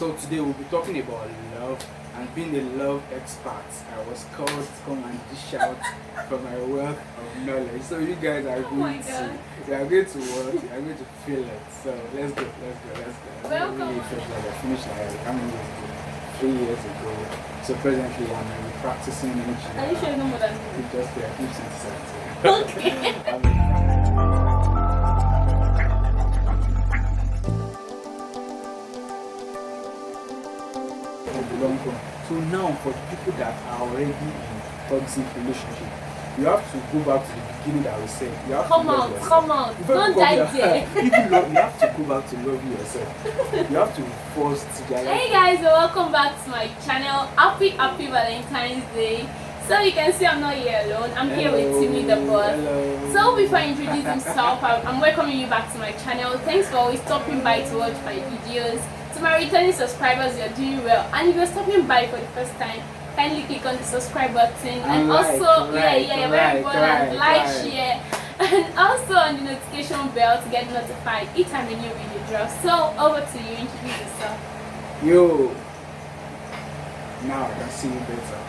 So today we'll be talking about love and being a love expert. I was called to come and dish out from my wealth of knowledge. So you guys are going to watch, you are going to feel it. So let's go. Welcome. I really felt like I finished like how many years ago? 3 years ago. So presently I'm practicing engineering. Are you sure you know more than me? Just there, keep sense. Okay. So now for people that are already in toxic relationship, you have to go back to the beginning that we said. You have Come to love out, yourself. come out. Don't die there. You have to go back to loving yourself. You have to force to Hey guys, welcome back to my channel. Happy Valentine's Day. So you can see I'm not here alone. I'm here with TIMMYDABOSS. Hello. So before I introduce himself, I'm welcoming you back to my channel. Thanks for always stopping by to watch my videos. To my returning subscribers, you're doing well. And if you're stopping by for the first time, kindly click on the subscribe button and also very important, like, share, and also on the notification bell to get notified each time a new video drops. So over to you, introduce yourself. Yo, now I can see you better.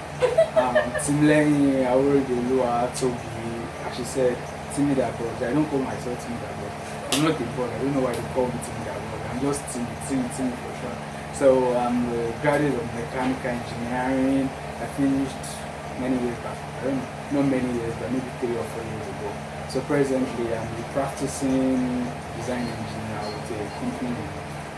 Timleni, I already told you, as she said, TIMMYDABOSS. I don't call myself TIMMYDABOSS. I'm not a boy. I don't know why they call me TIMMYDABOSS. I'm just Timmy for sure. So I'm a graduate of mechanical engineering. I finished many years back. I don't know, not many years, but maybe 3 or 4 years ago. So presently I'm a practicing design engineer with a company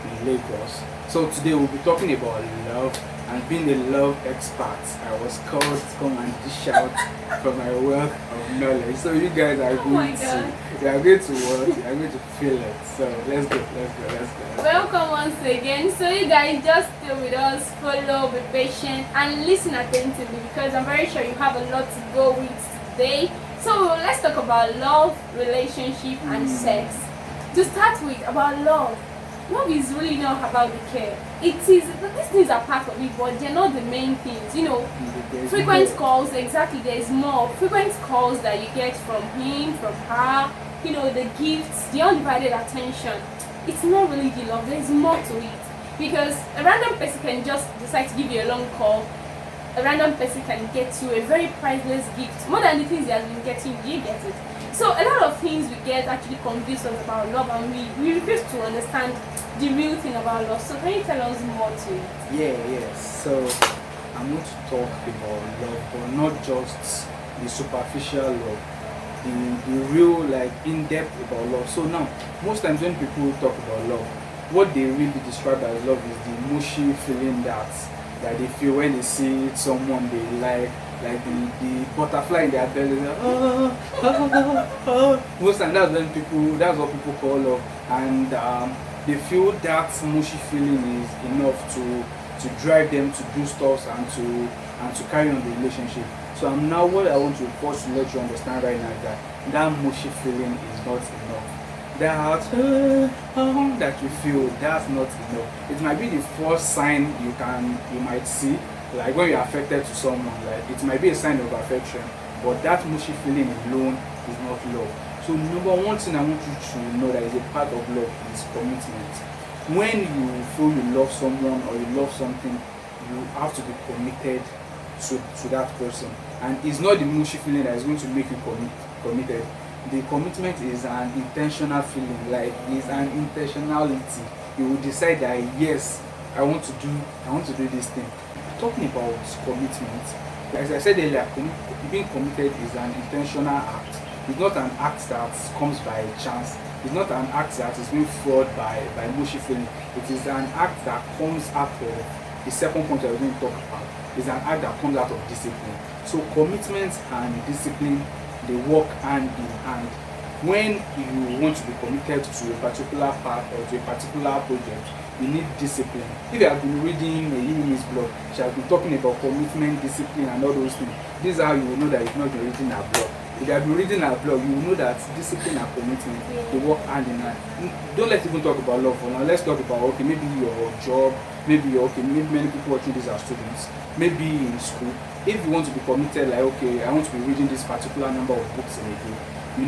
in Lagos. So today we'll be talking about love and being a love expert. I was called to come and dish out from my wealth of knowledge. So you guys are going to watch, you are going to feel it. So let's go. Welcome once again. So you guys just stay with us, follow, be patient, and listen attentively because I'm very sure you have a lot to go with today. So let's talk about love, relationship, and sex. To start with, about love. Love is really not about the care. These things are part of it, but they're not the main things. You know, frequent calls, exactly, there's more. Frequent calls that you get from him, from her, you know, the gifts, the undivided attention. It's not really the love, there's more to it. Because a random person can just decide to give you a long call. A random person can get you a very priceless gift. More than the things he has been getting, you get it. So a lot of things we get actually convince us about love, and we refuse to understand the real thing about love. So can you tell us more to it? Yes. So I'm going to talk about love, but not just the superficial love, the real, like, in-depth about love. So now, most times when people talk about love, what they really describe as love is the mushy feeling that they feel when they see someone they like the butterfly in their belly. Most times that's what people call love, and they feel that mushy feeling is enough to drive them to do stuff and to carry on the relationship. So what I want to force to let you understand right now is that mushy feeling is not enough. That you feel, that's not enough. It might be the first sign you might see, like when you're affected to someone, like it might be a sign of affection, but that mushy feeling alone is not love. So number one thing I want you to know that is a part of love is commitment. When you feel you love someone or you love something, you have to be committed to that person. And it's not the mushy feeling that is going to make you committed. The commitment is an intentional feeling, like it's an intentionality. You will decide that yes, I want to do this thing. Talking about commitment, as I said earlier, being committed is an intentional act. It's not an act that comes by chance. It's not an act that is being fraud by mushy feeling. It is an act that comes out of the second point I was going to talk about. It's an act that comes out of discipline. So commitment and discipline, they work hand in hand. When you want to be committed to a particular part or to a particular project, you need discipline. If you have been reading Eyiwumi's blog, she has been talking about commitment, discipline, and all those things. This is how you will know that you've not been reading her blog. If you have been reading her blog, you will know that discipline and commitment, they work hand in hand. Don't let's even talk about love for now. Let's talk about, okay, maybe your job, maybe many people watching this are students, maybe in school. If you want to be committed, like, okay, I want to be reading this particular number of books in a day, you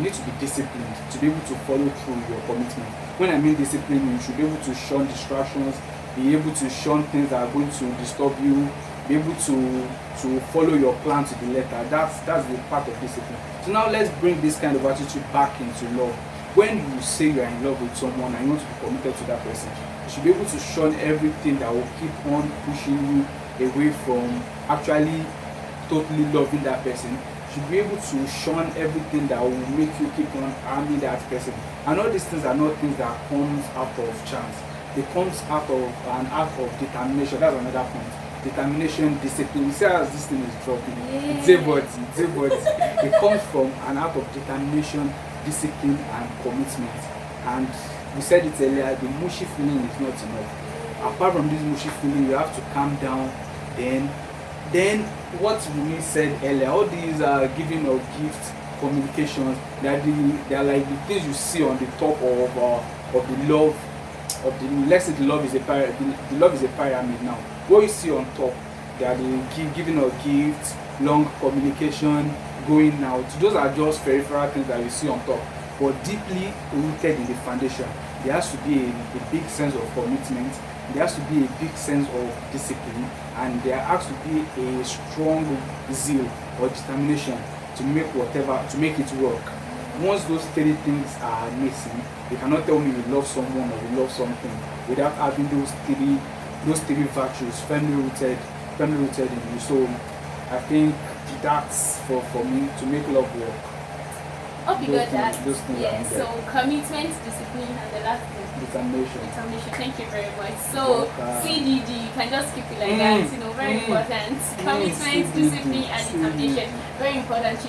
need to be disciplined to be able to follow through your commitment. When I mean discipline, you should be able to shun distractions, be able to shun things that are going to disturb you, be able to follow your plan to the letter. That's the part of discipline. So now let's bring this kind of attitude back into love. When you say you are in love with someone and you want to be committed to that person, you should be able to shun everything that will keep on pushing you away from actually totally loving that person. You should be able to shun everything that will make you keep on harming that person. And all these things are not things that comes out of chance. It comes out of an act of determination. That's another point. Determination, discipline. You see as this thing is dropping. It's a body. It comes from an act of determination, discipline, and commitment. And we said it earlier, the mushy feeling is not enough. Apart from this mushy feeling, you have to calm down. Then what we said earlier, all these giving of gifts, communications, they are like the things you see on the top of the love. Let's say the love is a pyramid now. What you see on top, they are the giving of gifts, long communication, going out. Those are just peripheral things that you see on top. But deeply rooted in the foundation, there has to be a big sense of commitment. There has to be a big sense of discipline, and there has to be a strong zeal or determination to make it work. Once those three things are missing, you cannot tell me you love someone or you love something without having those three virtues firmly rooted in you. So I think that's for me to make love work. Hope you got that. Yeah, so commitment, discipline, and the last thing. Determination. Thank you very much. So CDD, you can just keep it like that. Very important. Commitment, discipline, and determination. Very important.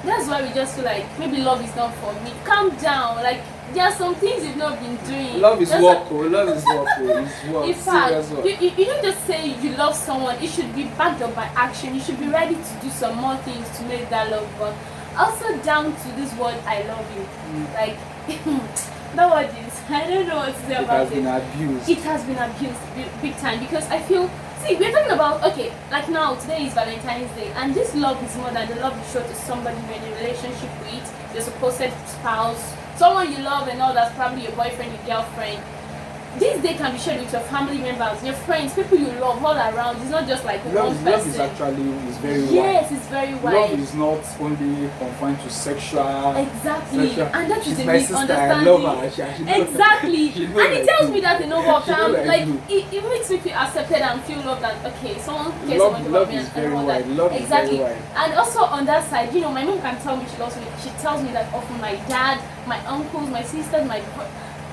That's why we just feel like maybe love is not for me. Calm down. Like there are some things you've not been doing. Love is work. Love is work. It's work. In fact, you don't just say you love someone. It should be backed up by action. You should be ready to do some more things to make that love work. Also down to this word, I love you. Like that word is, I don't know what to say about it. It has been abused big time, because I feel, we're talking about, like now, today is Valentine's Day, and this love is more than the love you show to somebody you're in a relationship with, your supposed spouse, someone you love and all, that's probably your boyfriend, your girlfriend. This day can be shared with your family members, your friends, people you love all around. It's not just like one person. Love is very wide. Yes, it's very wide. Love is not only confined to sexual. Exactly. And that is a my sister, misunderstanding. I love her. Exactly. And it tells me that a number of times, like it makes me feel accepted and feel loved, that someone cares about me. Love is very wide. Love is very wide. And also on that side, my mom can tell me she loves me. She tells me that often. My dad, my uncles, my sisters,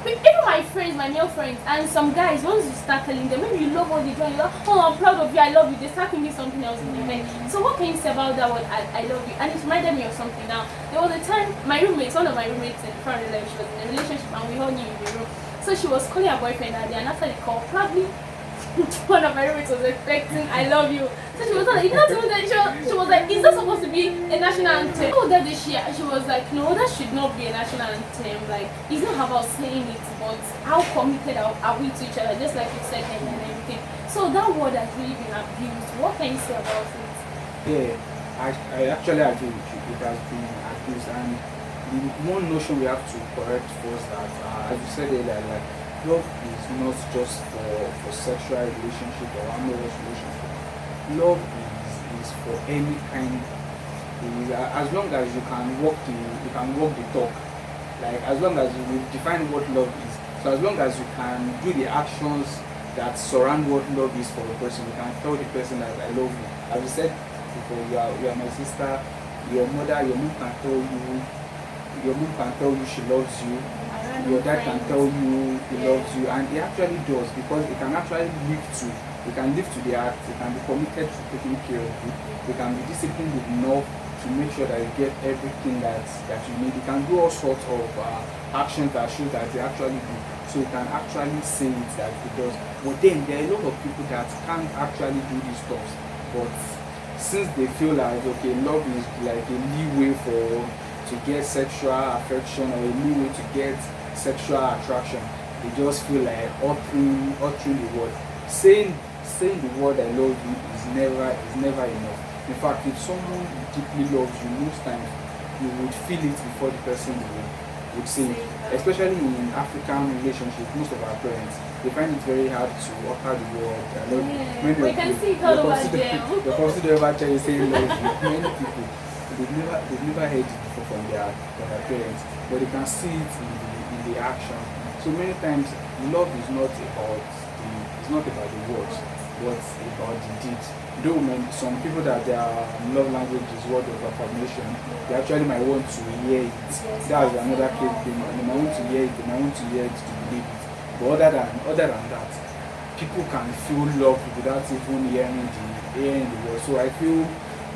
even my friends, my male friends, and some guys, once you start telling them, maybe you love what they do, and you're like, oh, I'm proud of you, I love you, they start thinking something else in their head. So what can you say about that word, I love you? And it reminded me of something now. There was a time, one of my roommates in front of she was in a relationship, and we all knew in the room. So she was calling her boyfriend that day, and after the call, probably one of my roommates was expecting I love you. So she was like, she was like, is that supposed to be a national anthem? Oh, that day she was like, no, that should not be a national anthem. Like, it's not about saying it, but how committed are we to each other, just like you said and everything. So that word has really been abused. What can you say about it? Yeah, I actually agree with you. It has been abused, and the one notion we have to correct was that, as you said earlier, like, love is not just for sexual relationship or amorous relationship. Love is for any kind. As long as you can walk the talk. Like, as long as you define what love is. So as long as you can do the actions that surround what love is for the person, you can tell the person that I love you. As you said before, you are my sister. Your mom can tell you she loves you. Your dad can tell you he loves you, and he actually does, because it can actually live to the act. It can be committed to taking care of you. It can be disciplined enough to make sure that you get everything that you need. You can do all sorts of actions that show that they actually do. So you can actually say it that it does. But then there are a lot of people that can't actually do these stuff. But since they feel like love is like a leeway to get sexual affection, or a leeway to get sexual attraction, they just feel like uttering the word. Saying the word I love you is never enough. In fact, if someone deeply loves you, most times you would feel it before the person would say it. Especially in African relationships, most of our parents, they find it very hard to utter the word. We can see it all over them. They consider ever tell you saying love you. Many people, they've never heard it before from their parents, but they can see it in the action. So many times, love is not about the words, but about the deeds. Though some people that their love language is word of affirmation, they actually might want to hear it. That's another case. They might want to hear it. They might want to hear it to believe it. But other than that, people can feel love without even hearing the word. So I feel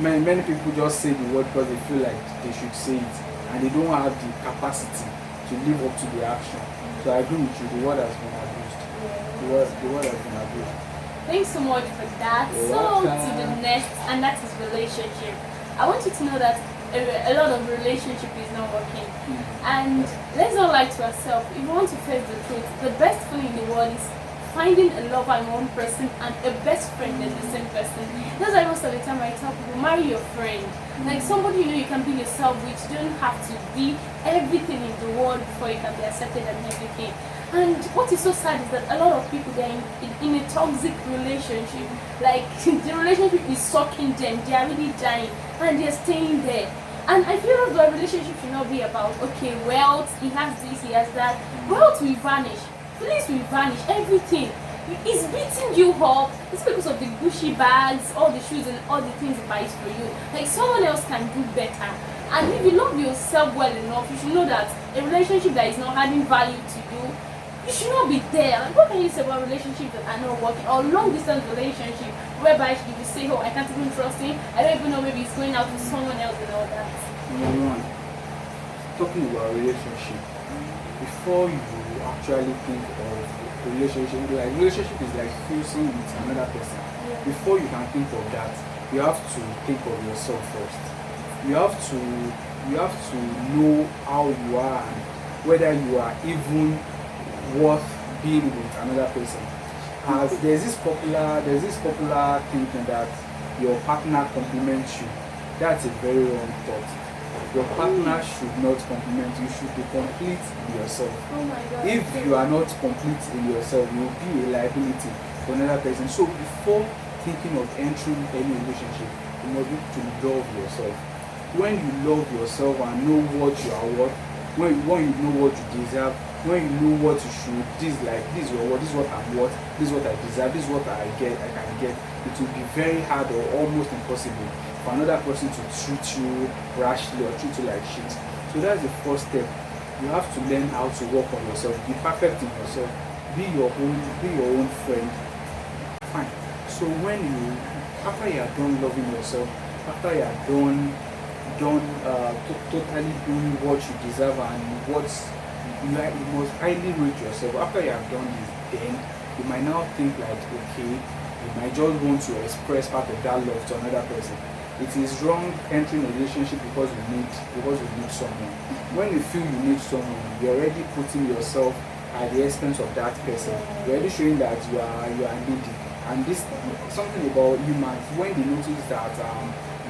many people just say the word because they feel like they should say it, and they don't have the capacity to live up to the action. So I agree with you. The word has been abused. The word has been abused. Thanks so much for that. So to the next, and that is relationship. I want you to know that a lot of relationship is not working. And let's not lie to ourselves. If you want to face the truth, the best feeling in the world is finding a lover in one person and a best friend in the same person. That's why most of the time I tell people, marry your friend. Like somebody you can be yourself with. You don't have to be everything in the world before you can be accepted and everything. And what is so sad is that a lot of people, they're in a toxic relationship. Like the relationship is sucking them, they are really dying, and they're staying there. And I feel that the relationship should not be about, okay, wealth, he has this, he has that. Wealth will vanish, feelings will vanish, everything. It's beating you up. It's because of the Gucci bags, all the shoes and all the things he buys for you. Like someone else can do better. And if you love yourself well enough, you should know that a relationship that is not adding value to you should not be there. Like, what can you say about relationships that are not working, or long distance relationship whereby you will say, oh, I can't even trust him, I don't even know, maybe he's going out with someone else and all that. Number one, talking about relationship, before you actually think of relationship, like relationship is like fusing with another person. Before you can think of that, you have to think of yourself first. You have to know how you are and whether you are even worth being with another person. As there's this popular thinking that your partner compliments you. That's a very wrong thought. Your partner should not compliment you. You should be complete in yourself. Oh my God. If you are not complete in yourself, you will be a liability for another person. So before thinking of entering any relationship, you must be to love yourself. When you love yourself and know what you are worth, when you know what you deserve, when you know what you should, this is what I'm worth, this is what I deserve, this is what I can get, it will be very hard or almost impossible for another person to treat you rashly or treat you like shit. So that's the first step. You have to learn how to work on yourself, be perfect in yourself, be your own friend. Fine. So after you are done loving yourself, after you are done totally doing what you deserve and what you must highly rate yourself. After you have done this, then you might now think like, okay, you might just want to express part of that love to another person. It is wrong entering a relationship because you need someone. When you feel you need someone, you're already putting yourself at the expense of that person. You're already showing that you are needy. And this something about humans, when they notice that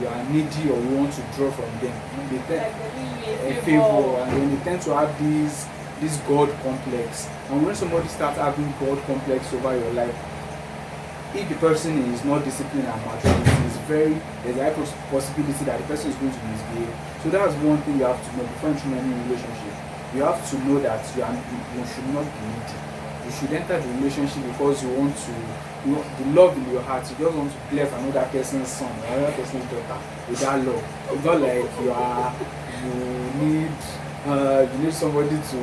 you are needy or you want to draw from them, they tend a favor, and then they tend to have this God complex. And when somebody starts having God complex over your life, if the person is not disciplined and mature, there's a high possibility that the person is going to misbehave. So that's one thing you have to know before entering any relationship. You have to know that you should not be needy. You should enter the relationship because you want to, the love in your heart. You just want to bless another person's son or another person's daughter with that love. It's not like you need somebody to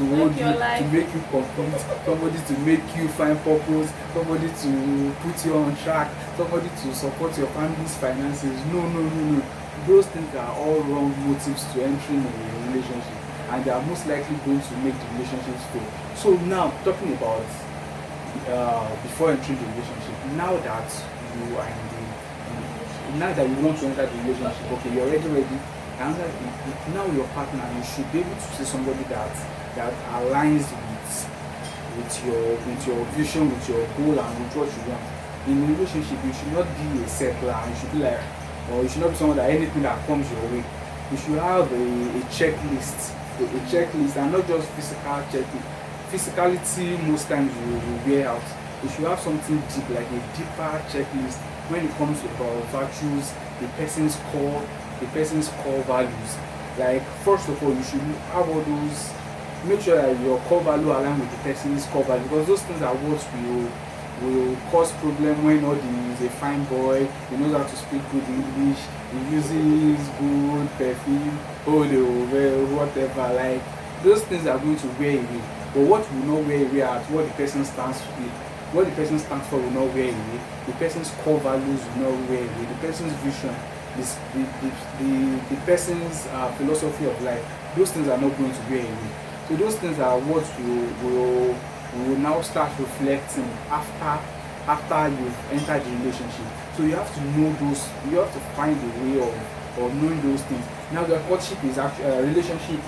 hold you, to make you complete, somebody to make you find purpose, somebody to put you on track, somebody to support your family's finances. No. Those things are all wrong motives to entering a relationship, and they are most likely going to make the relationships fail. So now, talking about before entering the relationship, now that you are now that you want to enter the relationship, okay, you're already ready. And now your partner, you should be able to see somebody that aligns with your vision, with your goal, and with what you want. In a relationship, you should not be a settler. You should be like, or you should not be someone that anything that comes your way. You should have a checklist a checklist, and not just physical checklist. Physicality most times you wear out. You should have something deep, like a deeper checklist when it comes to about virtues, the person's core values. Like first of all, you should have all those. Make sure that your core value align with the person's core value, because those things are what will cause problem when all is a fine boy, he knows how to speak good English, he uses good perfume, whatever. Like those things are going to wear away. But what will not wear away at what the person stands for, what the person stands for will not wear away. The person's core values will not wear away. The person's vision, the person's philosophy of life, those things are not going to wear away. So those things are what will now start reflecting after you've entered the relationship. So you have to know those, you have to find a way of knowing those things. Now the courtship is actually relationship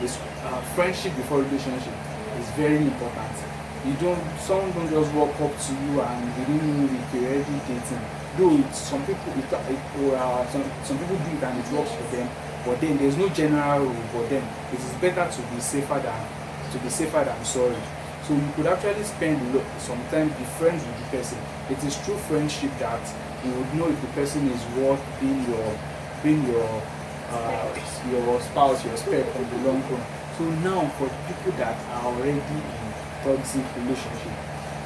is friendship before relationship is very important. Someone don't just walk up to you and they didn't know if you're already dating. Though some people do it and it works for them, but then there's no general rule. But then it is better to be safer than sorry. So you could actually spend some time be friends with the person. It is true friendship that you would know if the person is worth being your spouse, your spec on the long run. So now for people that are already in toxic relationship,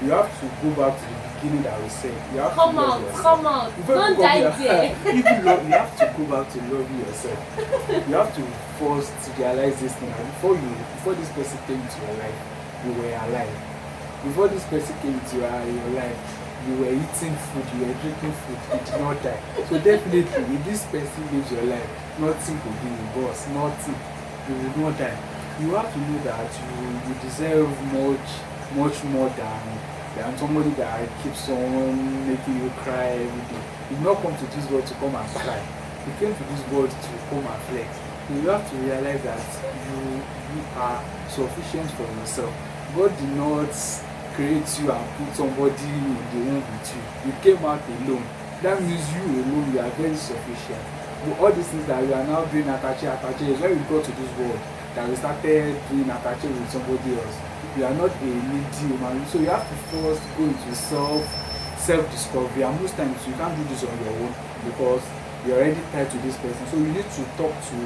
you have to go back to the beginning that we said. You have come to love out, yourself. come out. Don't die there. You have to go back to loving yourself. You have to first realize this thing. Before this person came into your life, you were alive. Before this person came into your life, you were eating food, you were drinking food, you did not die. So definitely, if this person lives your life, nothing could be worse, nothing. You will not die. You have to know that you deserve much more than somebody that keeps on making you cry every day. You did not come to this world to come and cry. You came to this world to come and flex. So you have to realize that you are sufficient for yourself. God did not create you and put somebody in the room with you. You came out alone. That means you alone, you are very sufficient. But all these things that you are now doing attache is when we got to this world that we started doing attache with somebody else. You are not a needy human. So you have to first go into self-discovery. And most times you can't do this on your own because you're already tied to this person. So you need to talk to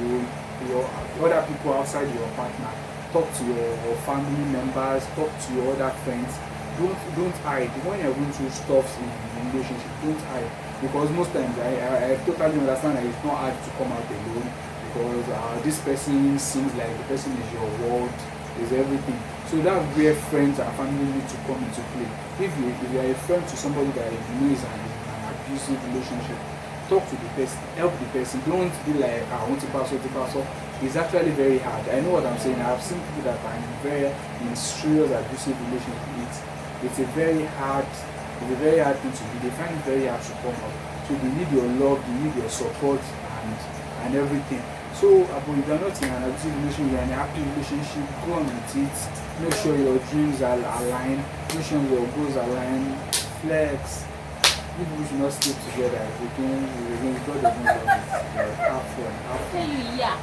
your other people outside your partner. Talk to your family members, talk to your other friends. Don't hide. When you're going through stuff in the relationship, don't hide. Because most times I totally understand that it's not hard to come out alone because this person seems like the person is your world, is everything. So that's where friends and family need to come into play. If you are a friend to somebody that you know is an abusive relationship, talk to the person, help the person. Don't be like, I want to pass off. It's actually very hard. I know what I'm saying. I've seen people that are in serious abusive relationships. It's a very hard thing to do. They find it very hard to come out. So they need your love, they need your support and everything. So if you're not in an abusive relationship, you're in a happy relationship, go on with it. Make sure your dreams are aligned, make sure your goals are aligned, flex. People should not stay together. If you God doesn't love it. Have fun. Have fun. Yeah.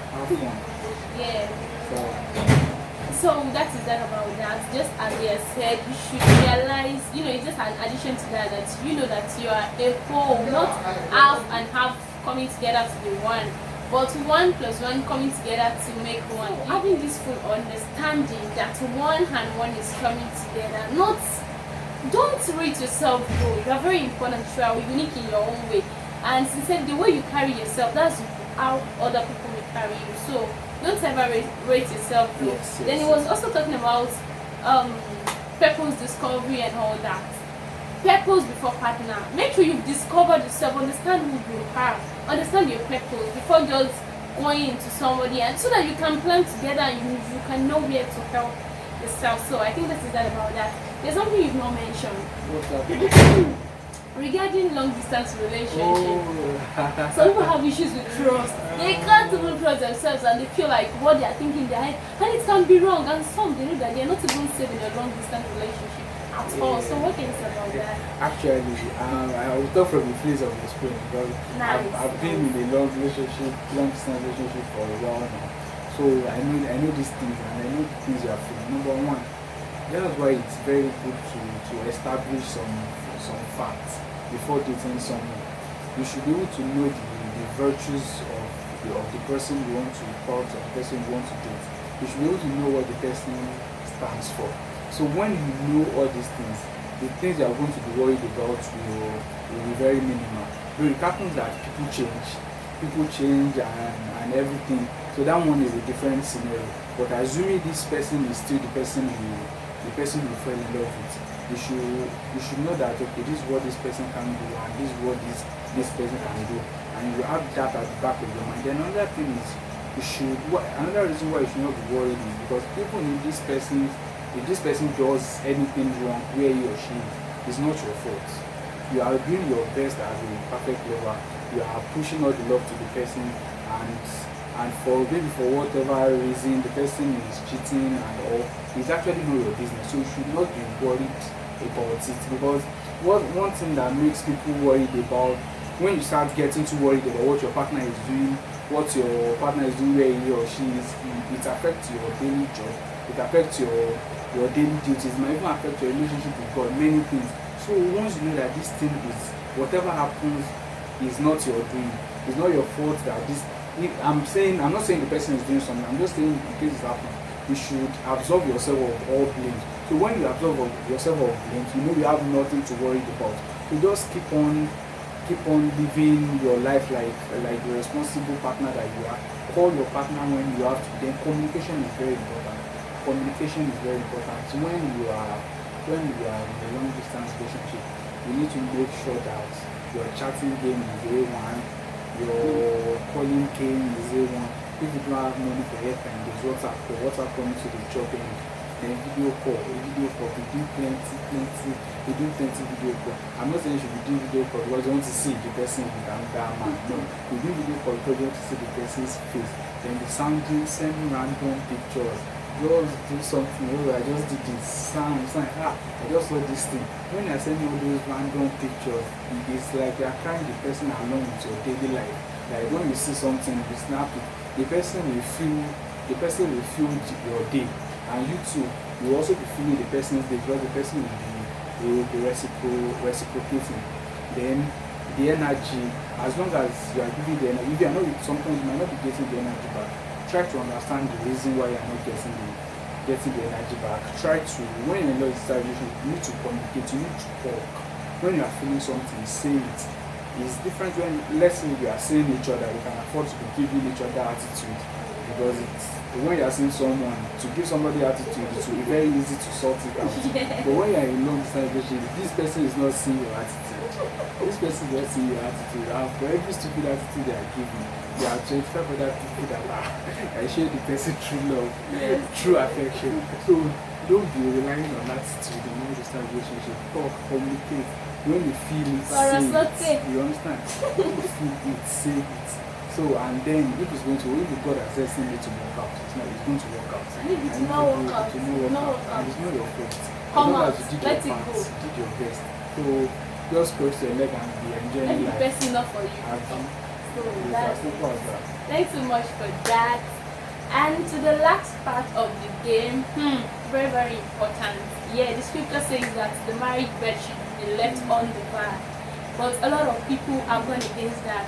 So that is that about that. Just as we have said, you should realize, it's just an addition to that you know that you are a whole, not half and half coming together to be one, but 1 + 1 coming together to make one. Having this full understanding that 1 and 1 is coming together. Don't rate yourself low. You are very important. You are unique in your own way. And since the way you carry yourself, that's how other people will carry you. So don't ever rate yourself low. Yes, then he was also talking about purpose discovery and all that. Purpose before partner. Make sure you've discovered yourself, understand who you are, understand your purpose before just going into somebody, and so that you can plan together and you can know where to help yourself. So I think that is that about that. There's something you've not mentioned. What's that? Regarding long distance relationship. Some people have issues with trust. They can't even trust themselves and they feel like what they are thinking in their head, and it can be wrong. And some they know that they are not even safe in a long distance relationship at all. So what can you say about that? Actually, I will talk from the place of experience because Nice. I've been in a long distance relationship for a while now. So I know these things, and I know the things you are feeling. Number one, that's why it's very good to establish some facts before dating someone. You should be able to know the virtues of the person you want to court, or the person you want to date. You should be able to know what the person stands for. So when you know all these things, the things you are going to be worried about will be very minimal. Though it happens that people change and everything. So that one is a different scenario. But assuming this person is still the person you fell in love with, you should know that, okay, this is what this person can do, and this is what this person can do, and you have that at the back of your mind. Then another thing is, another reason why you should not be worried is because even if this person does anything wrong where he or she is not your fault. You are doing your best as a perfect lover. You are pushing all the love to the person, and for whatever reason the person is cheating and all, it's actually not your business. So you should not be worried about it, because one thing that makes people worried about, when you start getting too worried about what your partner is doing, what your partner is doing where he or she is, it affects your daily job, it affects your daily duties, it might even affect your relationship with God, many things. So once you know that this thing is, whatever happens is not your doing, it's not your fault that this, I'm not saying the person is doing something, I'm just saying in case it's happening, you should absolve yourself of all blame. So when you absolve yourself of blame, you know you have nothing to worry about. You just keep on living your life like the responsible partner that you are. Call your partner when you have to. Then communication is very important. Communication is very important. So when you are in a long distance relationship, you need to make sure that your chatting game is A1, your calling game is A1. If you don't have money for airtime, there's WhatsApp coming to the job end. Then video call, we do plenty video call. I'm not saying you should be doing video call because you want to see the person with that man. No, we do video call because you want to see the person's face. Then the sending random pictures. Just do something. Oh, I just did this. I just saw this thing. When I send you all those random pictures, it's like you are carrying the person along with your daily life. Like when you see something, you snap it. The person will feel your day. And you too, you also be feeling the person's day, because the person will be reciprocating. Then the energy, as long as you are giving the energy, if you are not, sometimes you might not be getting the energy back. Try to understand the reason why you are not getting the energy back. Try to, when you're in a relationship, you need to communicate, you need to talk. When you are feeling something, say it. It's different when, let's say, you are seeing each other, you can afford to be giving each other attitude, because when you are seeing someone, to give somebody attitude, it will be very easy to sort it out. Yeah. But when you are in a long distance relationship, this person is not seeing your attitude. This person is not seeing your attitude. And for every stupid attitude they are giving, there are 25 other people that are share the person true love, true affection. So don't be relying on attitude in a long distance relationship. Talk, communicate. When you feel it, say it. You understand? When you feel it, say it. So, and then if God has destined it to work out, it's going to work out. And if it's not work out, it's not your fault. Come out, as you did let your it part, go. you did your best. So just cross your leg and be enjoying Let the life. best enough for you. So that's simple as that. Thanks so much for that. And to the last part of the game, very, very important. Yeah, the scripture says that the marriage bed should be left undevoured. But a lot of people are going against that.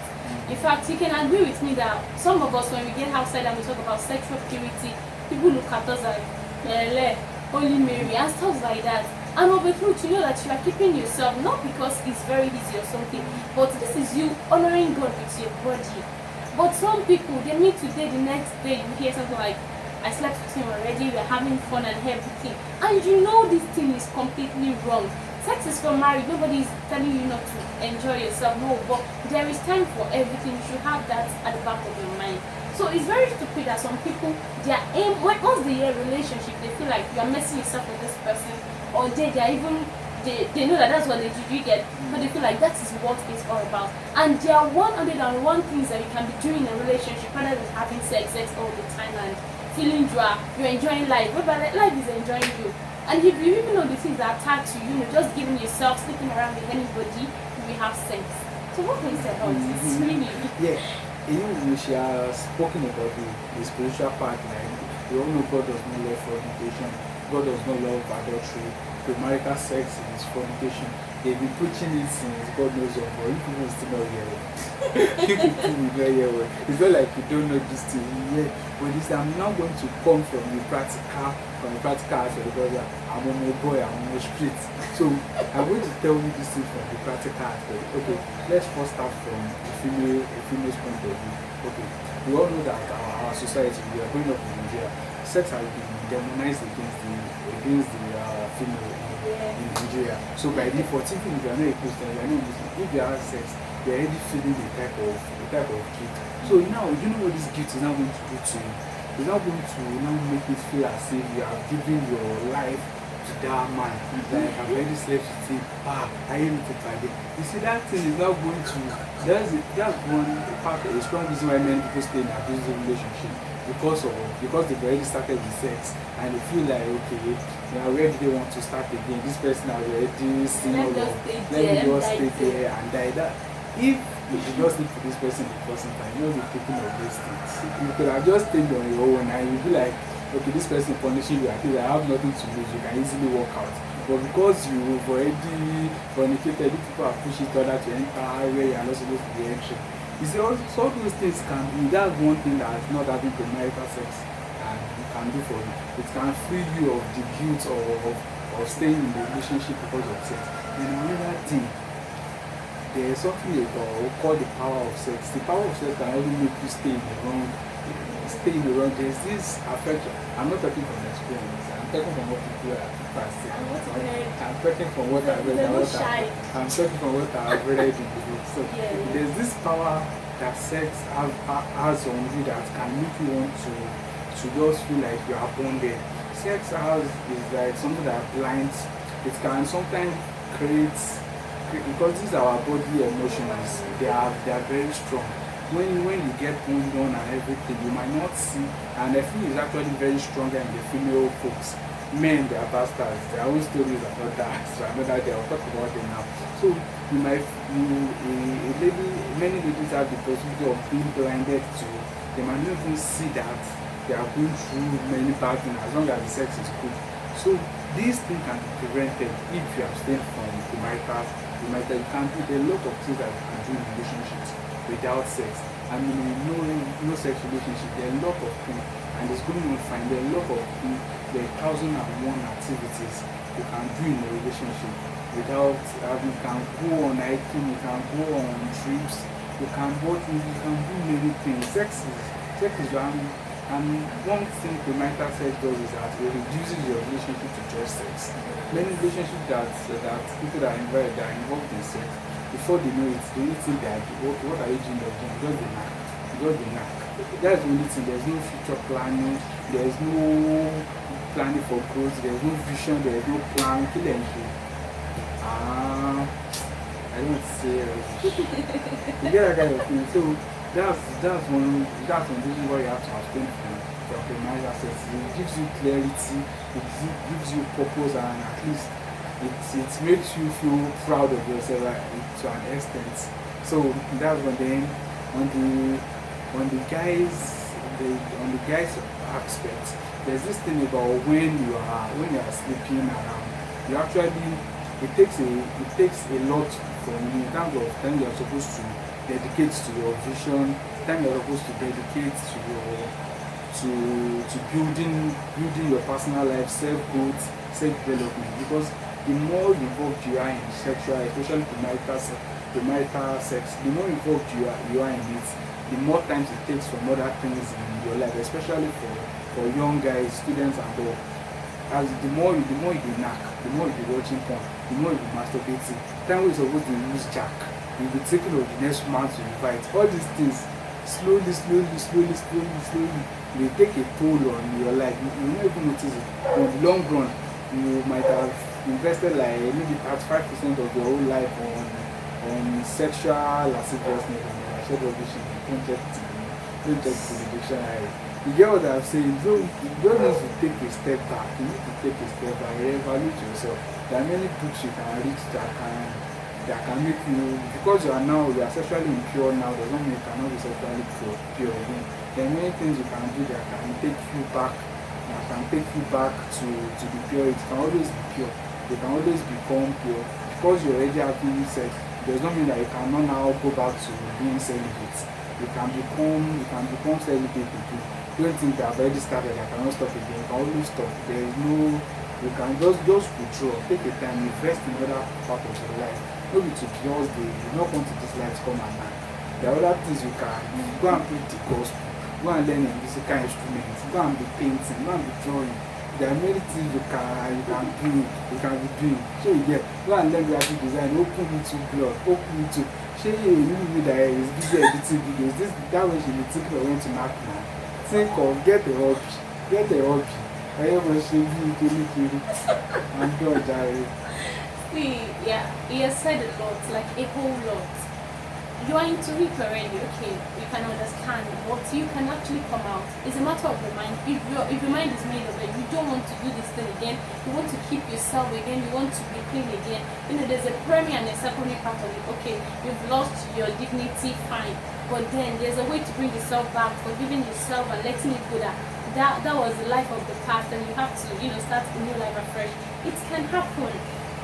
In fact, you can agree with me that some of us, when we get outside and we talk about sexual purity, people look at us like Holy Mary and stuff like that. And of the truth, you know that you are keeping yourself, not because it's very easy or something, but this is you honoring God with your body. But some people, they meet today, the next day you hear something like, I slept with him already, we're having fun and everything. And you know this thing is completely wrong. Sex is for marriage. Nobody is telling you not to enjoy yourself. No, but there is time for everything. You should have that at the back of your mind. So it's very stupid that some people, their aim, once they hear relationship, they feel like you are messing yourself with this person, or they know that that's what they do. You get, but they feel like that is what it's all about. And there are 101 things that you can be doing in a relationship rather than having sex all the time and feeling dry. You're enjoying life, but life is enjoying you. And if you even know the things that attach to you, just giving yourself, sleeping around with anybody, you will have sex. So what can you say about this? Really? Yeah. She has spoken about the spiritual part, like we all know God does not love fornication, God does not love adultery, premarital sex is fornication. They've been preaching it since God knows of, but you people still not hear it. You people will not hear it. It's not like you don't know this thing. Yeah, but this I'm now going to come from the practical aspect because I'm on my boy, I'm on the street. So I'm going to tell you this thing from the practical aspect. Okay, let's first start from a female's point of view. Okay, we all know that our society, we are growing up in Nigeria, sex has been demonized against the female in Nigeria. So by default, even if you are not a Christian, you are not Muslim, if you have sex, you are already feeling the type of guilt. So now, you know what this guilt is now going to do to you? It's not going to now make it feel as if you are giving your life to that man. Like I've already slept with him. I ain't it again. You see, that thing is not going to. That's one part, a strong reason why many people stay in an abusive relationship because they've already started with sex and they feel like, okay, now where do they want to start again? This person has already seen all of. Let me just stay there and die. That if you should just sleep with this person the first time, you know, be thinking of these things. You could have just stayed on your own and you'd be like, okay, this person punishing you, I think I have nothing to lose, you can easily walk out. But because you've already fornicated, people are pushing each other to enter where you are not supposed to be entering. You see, all those things can be, that's one thing that not having premarital sex can do for you. It can free you of the guilt of staying in the relationship because of sex. And another thing, there is something called the power of sex. The power of sex can only make you stay in the wrong. There's this affection. I'm not talking from experience. I'm talking from what people are saying. I'm talking from what I've read. I'm talking from what I've read in the book. So there's this power that sex has on you that can make you want to just feel like you are bonded. Sex is like something that blinds. It can sometimes create, because these are our bodily emotions. They are very strong. When you get born on and everything, you might not see, and I feel it's actually very stronger in the female folks. Men, they are bastards. Their own stories about that. So another day I'll talk about them now. So many ladies have the possibility of being blinded to. They might not even see that they are going through many bad things as long as the sex is good. So these things can be prevented if you abstain from the marital. You can do a lot of things that you can do in relationships without sex. I mean, no sex relationship, there are a lot of things, and it's going to find there are a lot of things, there are 1,001 activities you can do in a relationship without you can go on hiking, you can go on trips, you can do many things. Sex is and one thing premarital sex does is that it reduces your relationship to just sex. Many relationships that people that are involved in sex, before they know it, the only thing they are doing, what are you doing? Just the knack. That's the only thing. There's no future planning, there's no planning for growth, there's no vision, there's no plan. I don't say you get that kind of thing. So that's one reason why you have to abstain from premarital sex. It gives you clarity, it gives you purpose, and at least it makes you feel proud of yourself to an extent. So that's one thing. On the guys aspect, there's this thing about when you are sleeping around, you actually it takes a lot from you in terms of time you are supposed to dedicate to your vision, time you are supposed to dedicate to building your personal life, self-growth, self-development, because the more involved you are in sexual, especially premarital sex, the more involved you are in it, the more times it takes from other things in your life, especially for young guys, students and all. As the more you knack, the more you be watching porn, the more you be masturbating. Time when you're supposed to use jack, you'll be thinking of the next man to invite. All these things slowly they take a toll on your life. You won't even notice it. In the long run, you might have invested like maybe 35% of your whole life on sexual lasciviousness and sexual vision. Don't check the dictionary. You get what I'm saying? So you don't need to take a step back. You need to take a step back and evaluate yourself. There are many books you can read that that can make you, because you are sexually impure now, does not mean you cannot be sexually pure again. There are many things you can do that can take you back, to the pure. It can always be pure. You can always become pure. Because you already have been sex, does not mean that you cannot now go back to being celibate. You can become celibate again. Don't think that I've already started, I cannot stop again. You can always stop. There is no, you can just withdraw, take a time, invest in other part of your life. Maybe to just you don't want to this life to come and now. There are other things you can do. Go and preach the gospel, go and learn a musical instruments, go and be painting, go and be drawing. There are many things you can be doing. So you get, go and learn graphic design, open YouTube blog, open YouTube. Show you me that is busy editing videos. That way she will think of when to mark now. Think of get a hobby. I ever show you I'm done, Jerry. See, yeah, he has said a lot, like a whole lot. You are into it already, okay, you can understand, but you can actually come out. It's a matter of the mind. If your mind is made of it, you don't want to do this thing again, you want to keep yourself again, you want to be clean again. You know, there's a primary and a secondary part of it. Okay, you've lost your dignity, fine. But then there's a way to bring yourself back, forgiving yourself and letting it go that was the life of the past, and you have to, you know, start a new life afresh. It can happen.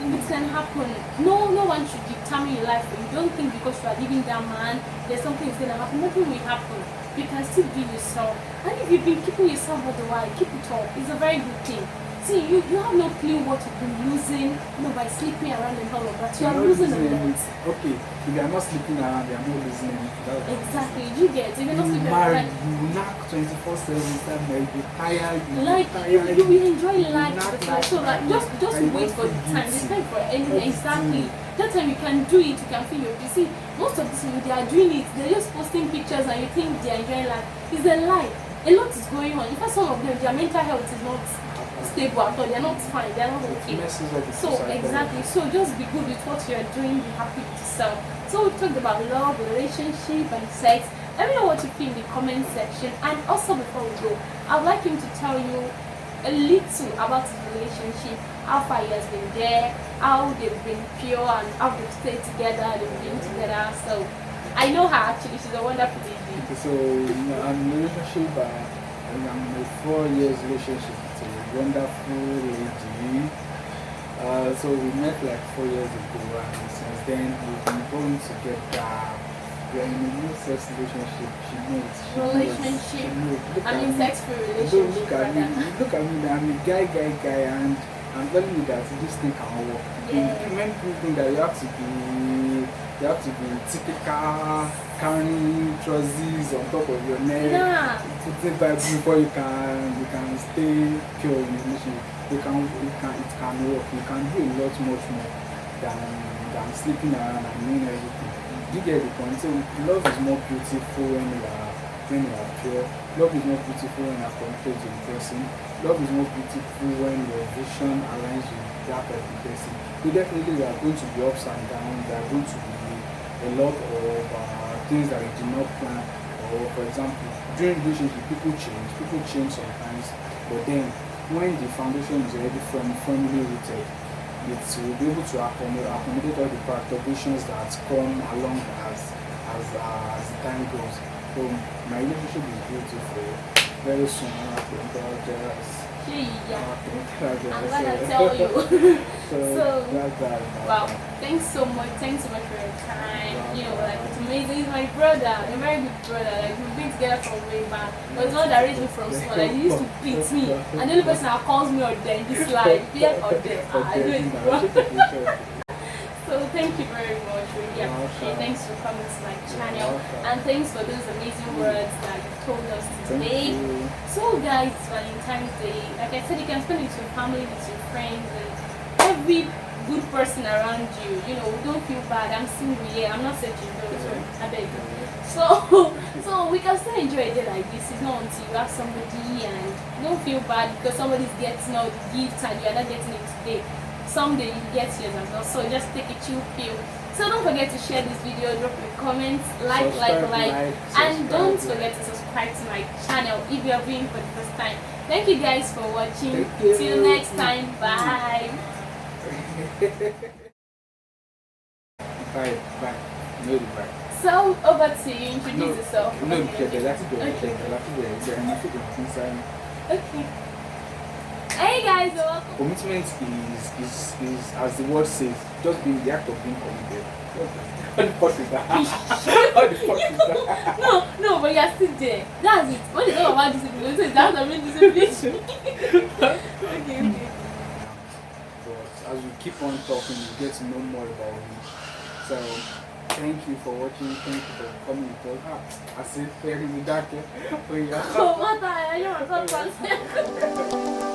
It can happen. No one should determine your life. You don't think because you are leaving that man, there's something that's gonna happen. Nothing will happen. You can still be yourself. And if you've been keeping yourself all the while, keep it up. It's a very good thing. See, you have no clue what you've been losing, you know, by sleeping around and all of that. You are losing a lot. Okay, if you are not sleeping around, you are not losing anything. Exactly, you get. If you're not sleeping around, you knock 24/7, you be tired, you will enjoy life. So like, just wait for the time. There's time for anything. Exactly. That time you can do it, you can feel your. You see, most of these people, they are doing it. They're just posting pictures and you think they are enjoying life. It's a lie. A lot is going on. In fact, some of them, their mental health is not stable at all. They're not fine. They're not okay. So exactly. So just be good with what you're doing. Be happy with yourself. So we talked about love, relationship, and sex. Let me know what you feel in the comment section. And also before we go, I'd like him to tell you a little about his relationship, how far he has been there, how they've been pure, and how they've stayed together, they've been together. So I know her actually. She's a wonderful lady. So I'm in a relationship. I'm in a 4 years relationship with a wonderful lady. So we met like 4 years ago, and since then we've been going together. We are in a new sex relationship. She knows. I mean, sex-free relationship. Look at me. I'm a guy, and I'm telling you that this thing can work. Yeah. Many people think that you have to be typical, carrying trousers on top of your neck, putting vibes before you can stay pure in a relationship. It can work. You can do a lot much more than sleeping around and doing everything. You get the point. So love is more beautiful when you are pure. Love is more beautiful when you are connected to the person. Love is more beautiful when your vision aligns with that of the person. So definitely there are going to be ups and downs. There are going to be a lot of things that you did not plan. Or for example, during relationship, people change sometimes. But then when the foundation is already firmly rooted, it will be able to accommodate all the perturbations that come along as the time goes. So my relationship is beautiful. Very soon I'm gonna tell you. So that's that. wow, thanks so much for your time. Wow. You know, like it's amazing. He's my brother, a very good brother. Like we've been together from way back. But it's not that raised me from small. Like he used to beat me, and the only person that calls me or dead in this life, here or there. I do it. So thank you very much. Really appreciate. Thanks for coming to my channel, and thanks for those amazing words that you told us today. So guys, it's Valentine's Day. Like I said, you can spend it with your family, with your friends, and every good person around you. You know, don't feel bad. I'm single, yeah. I'm not searching those. I beg you. So we can still enjoy a day like this. It's not until you have somebody, and don't feel bad because somebody's getting all the gifts and you're not getting it today. Someday you get yours as well. So just take a chill pill. So don't forget to share this video, drop your comments, like, and don't forget to subscribe to my channel if you are viewing for the first time. Thank you guys for watching. Till next time, bye. Bye. Bye. No, bye. So over to you. Introduce yourself. No, Okay. that's Okay. Hey guys, welcome. commitment is as the word says, just being the act of being committed. What the fuck is that? What the fuck is that? No, but you're still there. That's it. When you talk about discipline, so that's the main discipline. Okay. But as we keep on talking, you get to know more about me. So thank you for watching. Thank you for coming to talk. I said, very good. Oh yeah. Oh, what the hell? I don't want to talk about